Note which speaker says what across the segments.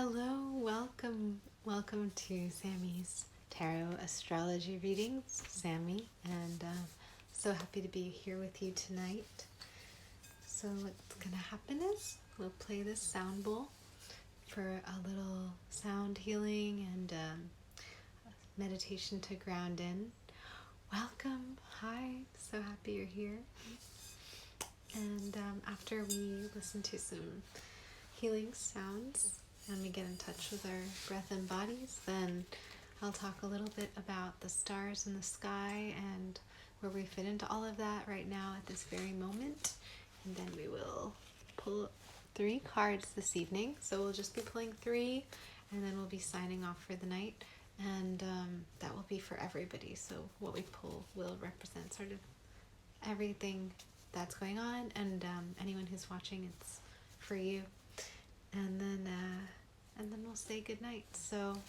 Speaker 1: Hello, welcome to Sammy's Tarot Astrology Readings. Sammy, and so happy to be here with you tonight. So what's gonna happen is we'll play this sound bowl for a little sound healing and meditation to ground in. Welcome, hi, so happy you're here. And after we listen to some healing sounds and we get in touch with our breath and bodies, then I'll talk a little bit about the stars in the sky and where we fit into all of that right now at this very moment. And then we will pull 3 cards this evening. So we'll just be pulling 3 and then we'll be signing off for the night. And that will be for everybody. So what we pull will represent sort of everything that's going on, and anyone who's watching, it's for you. And then we'll say goodnight. So I'm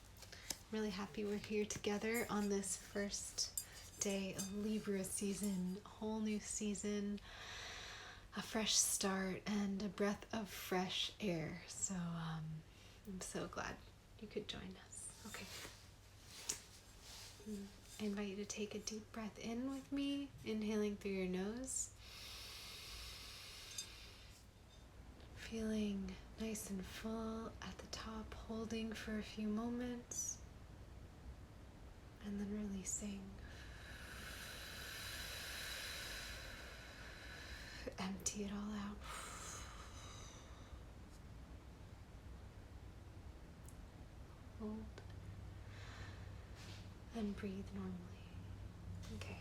Speaker 1: really happy we're here together on this first day of Libra season, a whole new season, a fresh start, and a breath of fresh air. So I'm so glad you could join us. Okay. I invite you to take a deep breath in with me, inhaling through your nose. Feeling nice and full at the top, holding for a few moments, and then releasing. Empty it all out. Hold and breathe normally. Okay.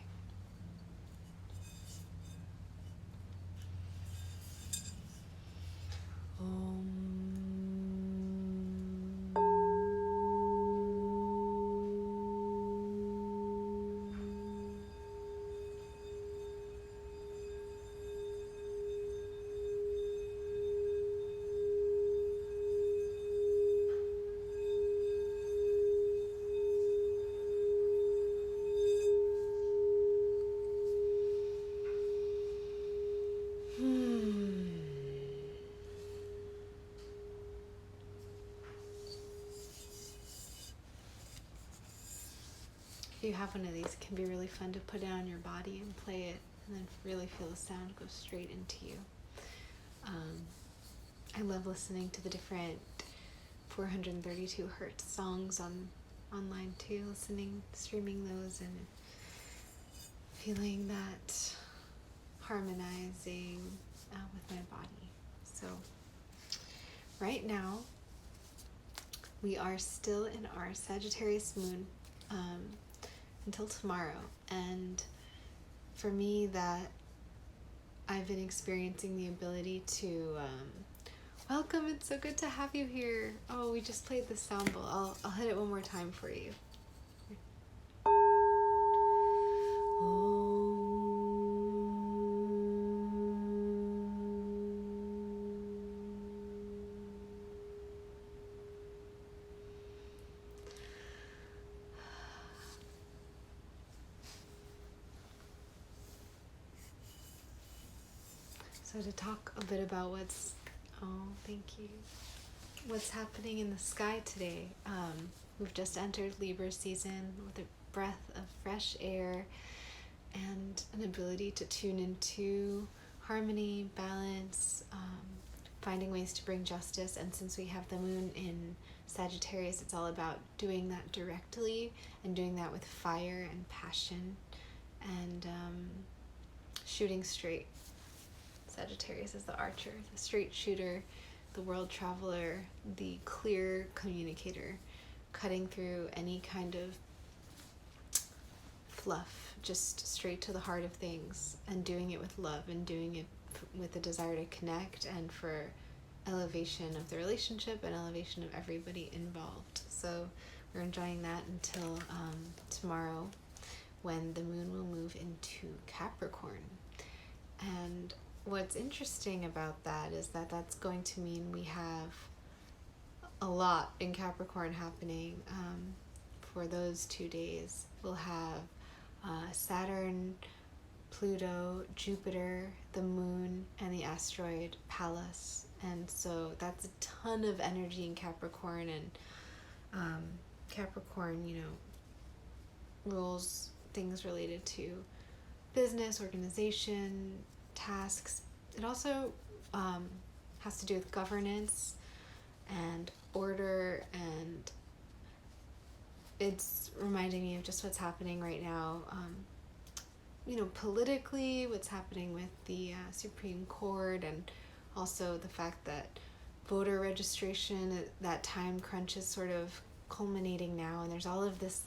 Speaker 1: If you have one of these, it can be really fun to put it on your body and play it, and then really feel the sound go straight into you. I love listening to the different 432 hertz songs online too, streaming those and feeling that harmonizing with my body. So right now we are still in our Sagittarius moon until tomorrow, and for me that I've been experiencing the ability to welcome. It's so good to have you here. Oh, we just played the sound bowl. I'll hit it one more time for you. So to talk a bit about what's happening in the sky today. We've just entered Libra season with a breath of fresh air and an ability to tune into harmony, balance, finding ways to bring justice. And since we have the moon in Sagittarius, it's all about doing that directly and doing that with fire and passion and shooting straight. Sagittarius is the archer, the straight shooter, the world traveler, the clear communicator, cutting through any kind of fluff, just straight to the heart of things, and doing it with love and doing it with the desire to connect and for elevation of the relationship and elevation of everybody involved. So we're enjoying that until tomorrow, when the moon will move into Capricorn. And what's interesting about that is that that's going to mean we have a lot in Capricorn happening for those 2 days. We'll have Saturn, Pluto, Jupiter, the moon, and the asteroid Pallas And so that's a ton of energy in Capricorn. And Capricorn, rules things related to business, organization, tasks. It also has to do with governance and order, and it's reminding me of just what's happening right now, politically, what's happening with the Supreme Court, and also the fact that voter registration, that time crunch is sort of culminating now, and there's all of this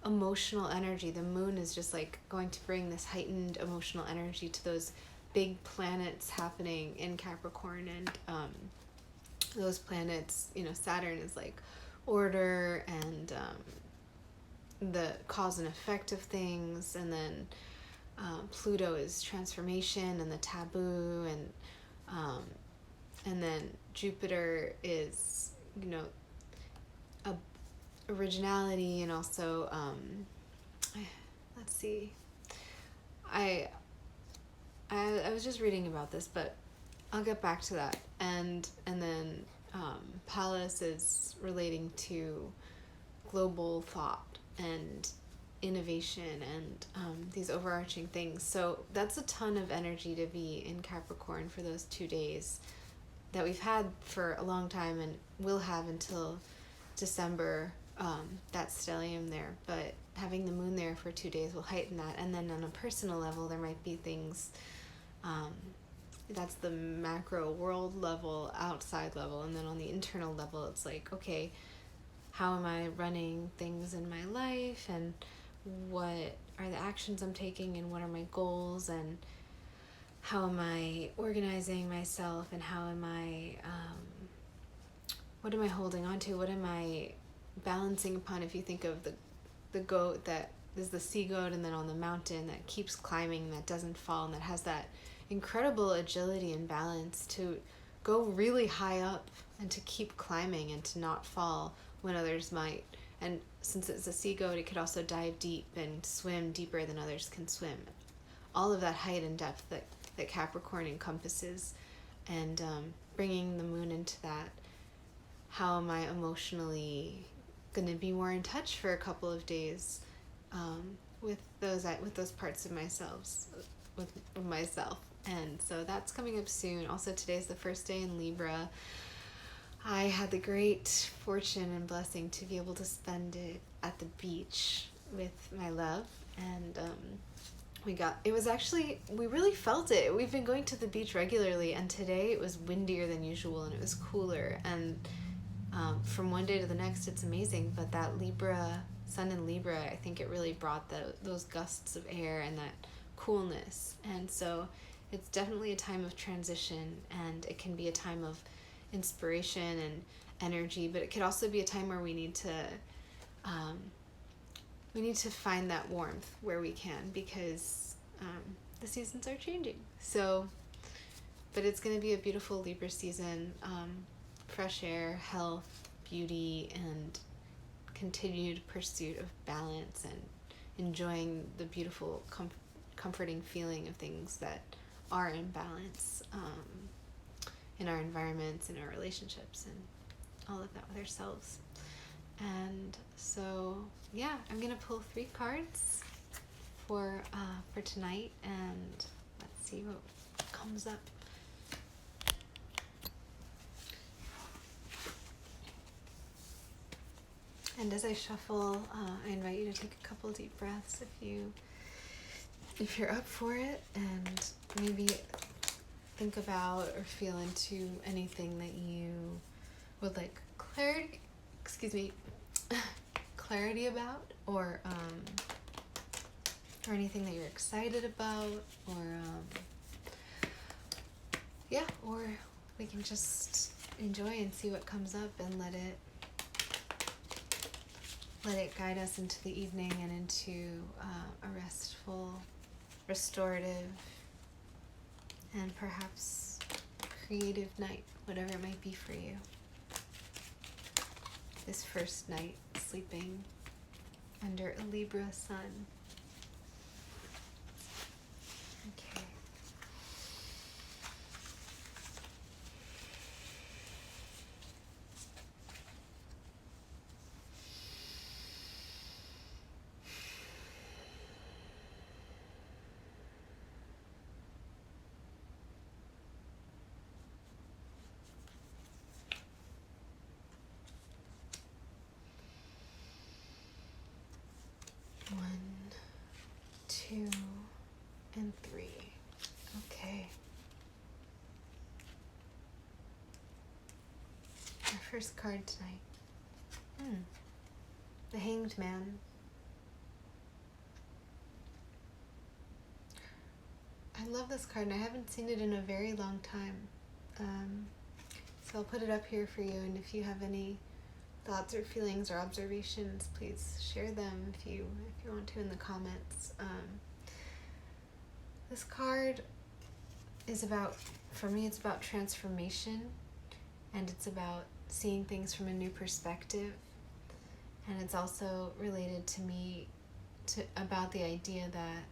Speaker 1: emotional energy. The moon is just like going to bring this heightened emotional energy to those big planets happening in Capricorn. And those planets, Saturn is like order and the cause and effect of things, and then Pluto is transformation and the taboo, and then Jupiter is originality, and also let's see, I was just reading about this, but I'll get back to that. And then Palace is relating to global thought and innovation and these overarching things. So that's a ton of energy to be in Capricorn for those 2 days that we've had for a long time and will have until December, that stellium there. But having the moon there for 2 days will heighten that. And then on a personal level, there might be things, that's the macro world level, outside level. And then on the internal level, it's like, okay, how am I running things in my life, and what are the actions I'm taking, and what are my goals, and how am I organizing myself, and how am I, what am I holding on to, what am I balancing upon. If you think of the goat that is the sea goat, and then on the mountain that keeps climbing, that doesn't fall, and that has that incredible agility and balance to go really high up and to keep climbing and to not fall when others might. And since it's a sea goat, it could also dive deep and swim deeper than others can swim. All of that height and depth that Capricorn encompasses, and bringing the moon into that. How am I emotionally going to be more in touch for a couple of days with those parts of myself, with myself? And so that's coming up soon. Also, today's the first day in Libra. I had the great fortune and blessing to be able to spend it at the beach with my love, and we really felt it. We've been going to the beach regularly, and today it was windier than usual, and it was cooler, and from one day to the next, it's amazing. But that Libra, sun in Libra, I think it really brought those gusts of air and that coolness. And so it's definitely a time of transition, and it can be a time of inspiration and energy, but it could also be a time where we need to find that warmth where we can, because the seasons are changing. So, but it's going to be a beautiful Libra season. Fresh air, health, beauty, and continued pursuit of balance, and enjoying the beautiful, comforting feeling of things that are in balance in our environments, in our relationships, and all of that with ourselves. And so, yeah, I'm gonna pull 3 cards for tonight, and let's see what comes up. And as I shuffle, I invite you to take a couple deep breaths if you're up for it, and maybe think about or feel into anything that you would like clarity about, or anything that you're excited about, or we can just enjoy and see what comes up, and let it guide us into the evening and into a restful, restorative, and perhaps creative night, whatever it might be for you. This first night sleeping under a Libra sun. Okay. first card tonight? The Hanged Man. I love this card, and I haven't seen it in a very long time. So I'll put it up here for you, and if you have any thoughts or feelings or observations, please share them if you want to in the comments. This card is about, for me, it's about transformation, and it's about seeing things from a new perspective. And it's also related to me about the idea that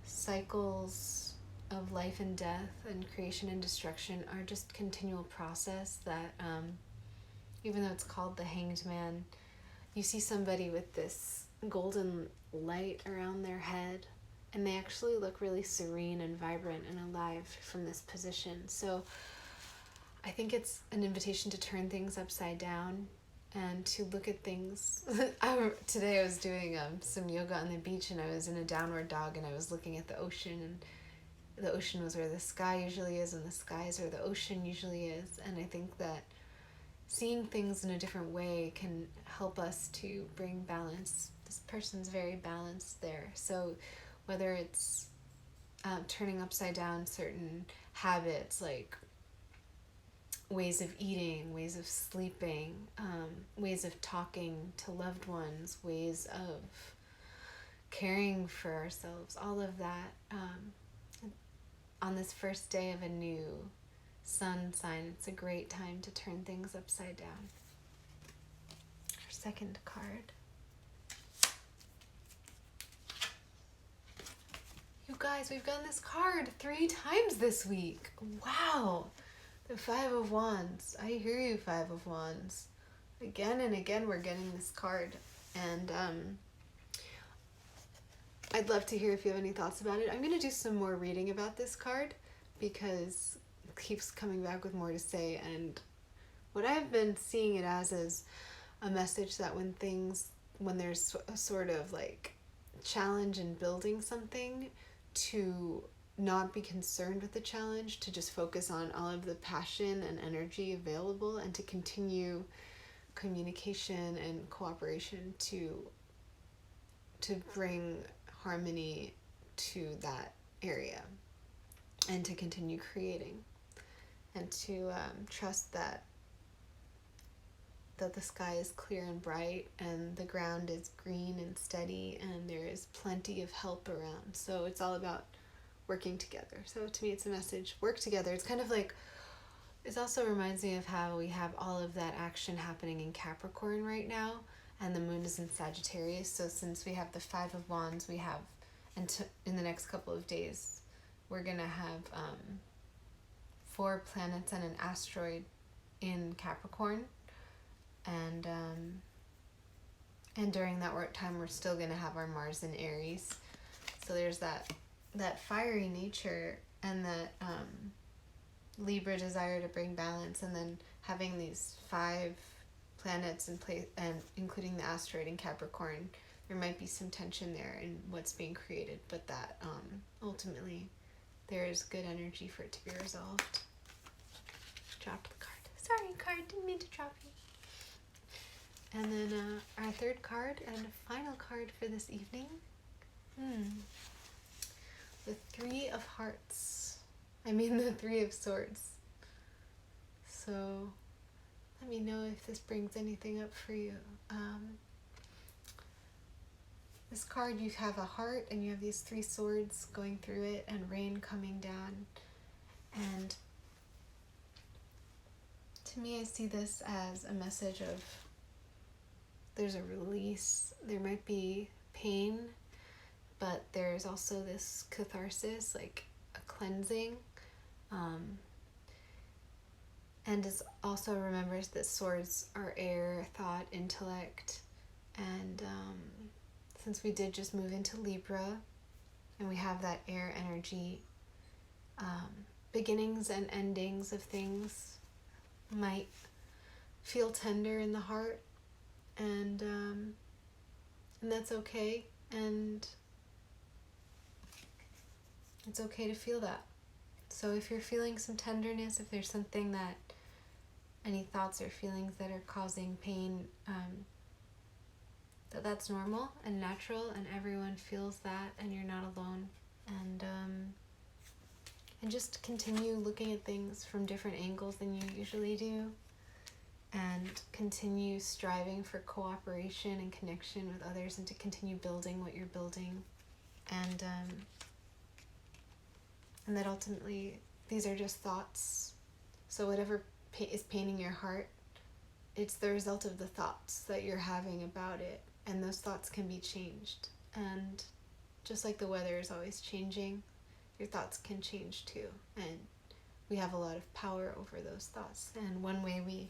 Speaker 1: cycles of life and death and creation and destruction are just continual process that even though it's called the Hanged Man, you see somebody with this golden light around their head, and they actually look really serene and vibrant and alive from this position. So I think it's an invitation to turn things upside down and to look at things. Today I was doing some yoga on the beach, and I was in a downward dog, and I was looking at the ocean, and the ocean was where the sky usually is, and the sky is where the ocean usually is. And I think that seeing things in a different way can help us to bring balance. This person's very balanced there. So whether it's turning upside down certain habits, like ways of eating, ways of sleeping, ways of talking to loved ones, ways of caring for ourselves, all of that, on this first day of a new sun sign, it's a great time to turn things upside down. Our second card. You guys, we've gotten this card 3 times this week. Wow. The Five of Wands. I hear you, Five of Wands. Again and again we're getting this card. And I'd love to hear if you have any thoughts about it. I'm going to do some more reading about this card because it keeps coming back with more to say. And what I've been seeing it as is a message that when there's a sort of like challenge in building something, to not be concerned with the challenge, to just focus on all of the passion and energy available, and to continue communication and cooperation to bring harmony to that area, and to continue creating, and to trust that the sky is clear and bright, and the ground is green and steady, and there is plenty of help around. So it's all about working together. So to me, it's a message, work together. It's kind of like, it also reminds me of how we have all of that action happening in Capricorn right now, and the moon is in Sagittarius. So since we have the Five of Wands, we have, in the next couple of days, we're going to have 4 planets and an asteroid in Capricorn. And during that work time, we're still going to have our Mars in Aries. So there's that fiery nature, and that Libra desire to bring balance, and then having these 5 planets in place, and including the asteroid in Capricorn, there might be some tension there in what's being created, but that ultimately there is good energy for it to be resolved. Dropped the card. Sorry, card, didn't mean to drop you. And then our third card and final card for this evening. The Three of Hearts. I mean the Three of Swords. So let me know if this brings anything up for you. This card, you have a heart, and you have these 3 swords going through it, and rain coming down. And to me, I see this as a message of, there's a release. There might be pain, but there's also this catharsis, like a cleansing. And it also remembers that swords are air, thought, intellect. And since we did just move into Libra, and we have that air energy, beginnings and endings of things might feel tender in the heart. And that's okay, and it's okay to feel that. So if you're feeling some tenderness, if there's something that any thoughts or feelings that are causing pain, that's normal and natural, and everyone feels that, and you're not alone. And just continue looking at things from different angles than you usually do, and continue striving for cooperation and connection with others, and to continue building what you're building, and that ultimately these are just thoughts. So whatever is paining your heart, it's the result of the thoughts that you're having about it, and those thoughts can be changed. And just like the weather is always changing, your thoughts can change too, and we have a lot of power over those thoughts. And one way we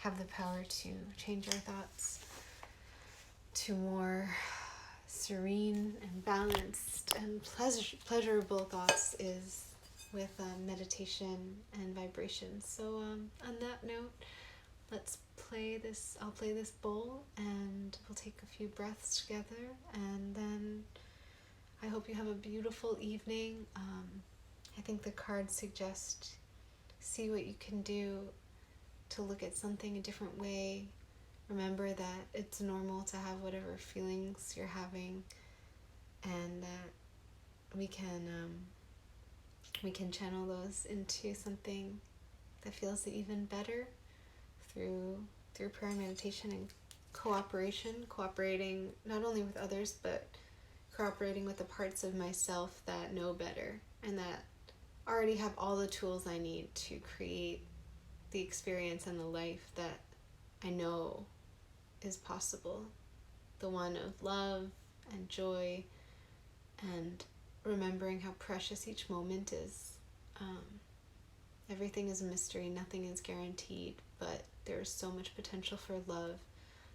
Speaker 1: have the power to change our thoughts to more serene and balanced and pleasurable thoughts is with meditation and vibration. So on that note, let's play this. I'll play this bowl, and we'll take a few breaths together, and then I hope you have a beautiful evening. I think the cards suggest see what you can do to look at something a different way. Remember that it's normal to have whatever feelings you're having, and that we can channel those into something that feels even better through prayer, meditation, and cooperating not only with others, but cooperating with the parts of myself that know better and that already have all the tools I need to create the experience and the life that I know is possible. The one of love and joy, and remembering how precious each moment is. Everything is a mystery, nothing is guaranteed, but there is so much potential for love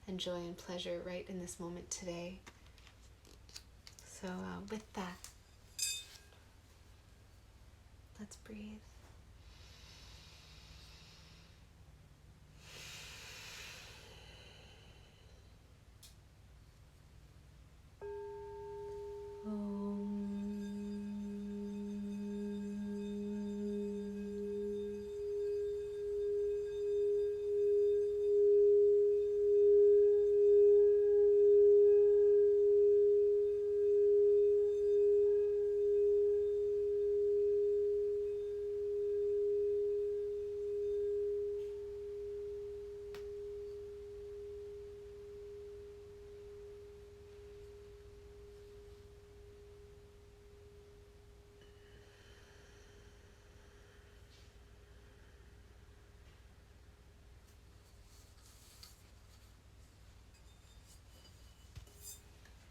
Speaker 1: and joy and pleasure right in this moment today. So with that, let's breathe.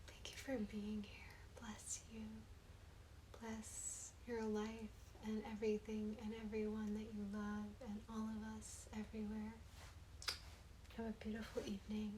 Speaker 1: Thank you for being here. Bless you. Bless your life and everything and everyone that you love, and all of us everywhere. Have a beautiful evening.